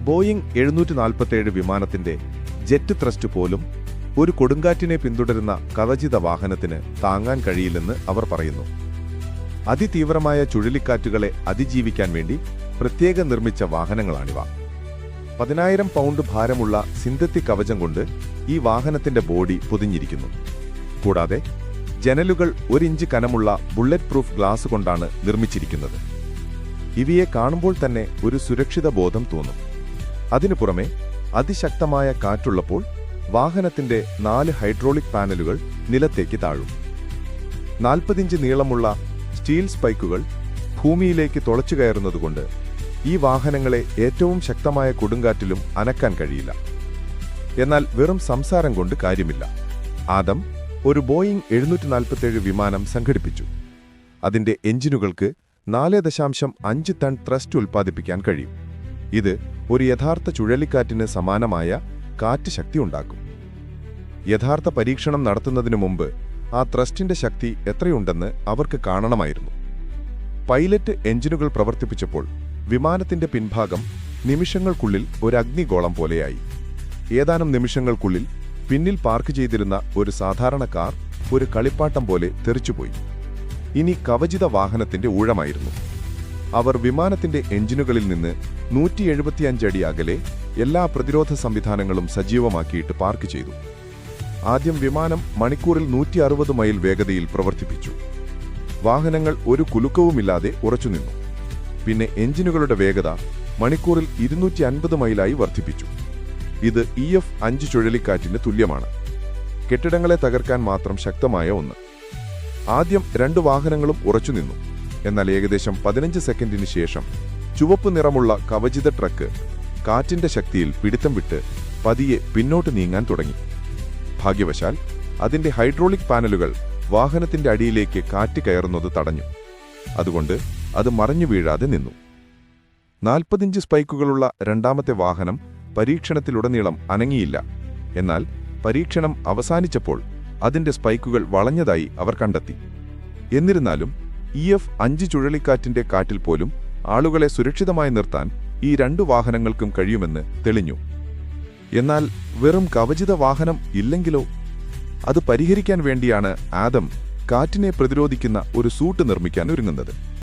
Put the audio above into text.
Boeing 747 വിമാനത്തിന്റെ jet thrust പോലും ഒരു കൊടുങ്കാറ്റിനെ പിന്തുടരുന്ന കവചിത വാഹനത്തിന് താങ്ങാൻ കഴിയില്ലെന്ന് അവർ പറയുന്നു. അതിതീവ്രമായ ചുഴലിക്കാറ്റുകളെ അതിജീവിക്കാൻ വേണ്ടി പ്രത്യേകം നിർമ്മിച്ച വാഹനങ്ങളാണിവ. 10,000 പൗണ്ട് ഭാരമുള്ള സിന്തറ്റിക് കവചം കൊണ്ട് ഈ വാഹനത്തിന്റെ ബോഡി പൊതിഞ്ഞിരിക്കുന്നു. കൂടാതെ ജനലുകൾ 1 ഇഞ്ച് കനമുള്ള ബുള്ളറ്റ് പ്രൂഫ് ഗ്ലാസ് കൊണ്ടാണ് നിർമ്മിച്ചിരിക്കുന്നത്. ഇവയെ കാണുമ്പോൾ തന്നെ ഒരു സുരക്ഷിത ബോധം തോന്നും. അതിനു പുറമെ അതിശക്തമായ കാറ്റുള്ളപ്പോൾ വാഹനത്തിന്റെ 4 ഹൈഡ്രോളിക് പാനലുകൾ നിലത്തേക്ക് താഴും. 40 ഇഞ്ച് നീളമുള്ള സ്റ്റീൽ സ്പൈക്കുകൾ ഭൂമിയിലേക്ക് തുളച്ചു കയറുന്നതുകൊണ്ട് ഈ വാഹനങ്ങളെ ഏറ്റവും ശക്തമായ കൊടുങ്കാറ്റിലും അനക്കാൻ കഴിയില്ല. എന്നാൽ വെറും സംസാരം കൊണ്ട് കാര്യമില്ല. ആദം ഒരു ബോയിംഗ് 747 വിമാനം സംഘടിപ്പിച്ചു. അതിന്റെ എഞ്ചിനുകൾക്ക് 4.5 ടൺ ത്രസ്റ്റ് ഉൽപ്പാദിപ്പിക്കാൻ കഴിയും. ഇത് ഒരു യഥാർത്ഥ ചുഴലിക്കാറ്റിന് സമാനമായ കാറ്റ് ശക്തി ഉണ്ടാക്കും. യഥാർത്ഥ പരീക്ഷണം നടത്തുന്നതിനു മുമ്പ് ആ ത്രസ്റ്റിന്റെ ശക്തി എത്രയുണ്ടെന്ന് അവർക്ക് കാണണമായിരുന്നു. പൈലറ്റ് എഞ്ചിനുകൾ പ്രവർത്തിപ്പിച്ചപ്പോൾ വിമാനത്തിന്റെ പിൻഭാഗം നിമിഷങ്ങൾക്കുള്ളിൽ ഒരു അഗ്നിഗോളം പോലെയായി. ഏതാനും നിമിഷങ്ങൾക്കുള്ളിൽ പിന്നിൽ പാർക്ക് ചെയ്തിരുന്ന ഒരു സാധാരണ കാർ ഒരു കളിപ്പാട്ടം പോലെ തെറിച്ചുപോയി. ഇനി കവചിത വാഹനത്തിന്റെ ഊഴമായിരുന്നു. അവർ വിമാനത്തിന്റെ എഞ്ചിനുകളിൽ നിന്ന് 175 അടി അകലെ എല്ലാ പ്രതിരോധ സംവിധാനങ്ങളും സജീവമാക്കിയിട്ട് പാർക്ക് ചെയ്തു. ആദ്യം വിമാനം മണിക്കൂറിൽ 160 മൈൽ വേഗതയിൽ പ്രവർത്തിപ്പിച്ചു. വാഹനങ്ങൾ ഒരു കുലുക്കവുമില്ലാതെ ഉറച്ചുനിന്നു. പിന്നെ എഞ്ചിനുകളുടെ വേഗത മണിക്കൂറിൽ 250 മൈലായി വർദ്ധിപ്പിച്ചു. ഇത് EF5 ചുഴലിക്കാറ്റിന് തുല്യമാണ്. കെട്ടിടങ്ങളെ തകർക്കാൻ മാത്രം ശക്തമായ ഒന്ന്. ആദ്യം 2 വാഹനങ്ങളും ഉറച്ചുനിന്നു. എന്നാൽ ഏകദേശം 15 സെക്കൻഡിന് ശേഷം ചുവപ്പ് നിറമുള്ള കവചിത ട്രക്ക് കാറ്റിന്റെ ശക്തിയിൽ പിടിത്തം വിട്ട് പതിയെ പിന്നോട്ട് നീങ്ങാൻ തുടങ്ങി. ഭാഗ്യവശാൽ അതിന്റെ ഹൈഡ്രോളിക് പാനലുകൾ വാഹനത്തിന്റെ അടിയിലേക്ക് കാറ്റ് കയറുന്നത് തടഞ്ഞു. അതുകൊണ്ട് അത് മറഞ്ഞു വീഴാതെ നിന്നു. 40 ഇഞ്ച് സ്പൈക്കുകളുള്ള രണ്ടാമത്തെ വാഹനം പരീക്ഷണത്തിലുടനീളം അനങ്ങിയില്ല. എന്നാൽ പരീക്ഷണം അവസാനിച്ചപ്പോൾ അതിന്റെ സ്പൈക്കുകൾ വളഞ്ഞതായി അവർ കണ്ടെത്തി. എന്നിരുന്നാലും EF5 ചുഴലിക്കാറ്റിന്റെ കാറ്റിൽ പോലും ആളുകളെ സുരക്ഷിതമായി നിർത്താൻ ഈ 2 വാഹനങ്ങൾക്കും കഴിയുമെന്ന് തെളിഞ്ഞു. എന്നാൽ വെറും കവചിത വാഹനം ഇല്ലെങ്കിലോ? അത് പരിഹരിക്കാൻ വേണ്ടിയാണ് ആദം കാറ്റിനെ പ്രതിരോധിക്കുന്ന ഒരു സൂട്ട് നിർമ്മിക്കാൻ ഒരുങ്ങുന്നത്.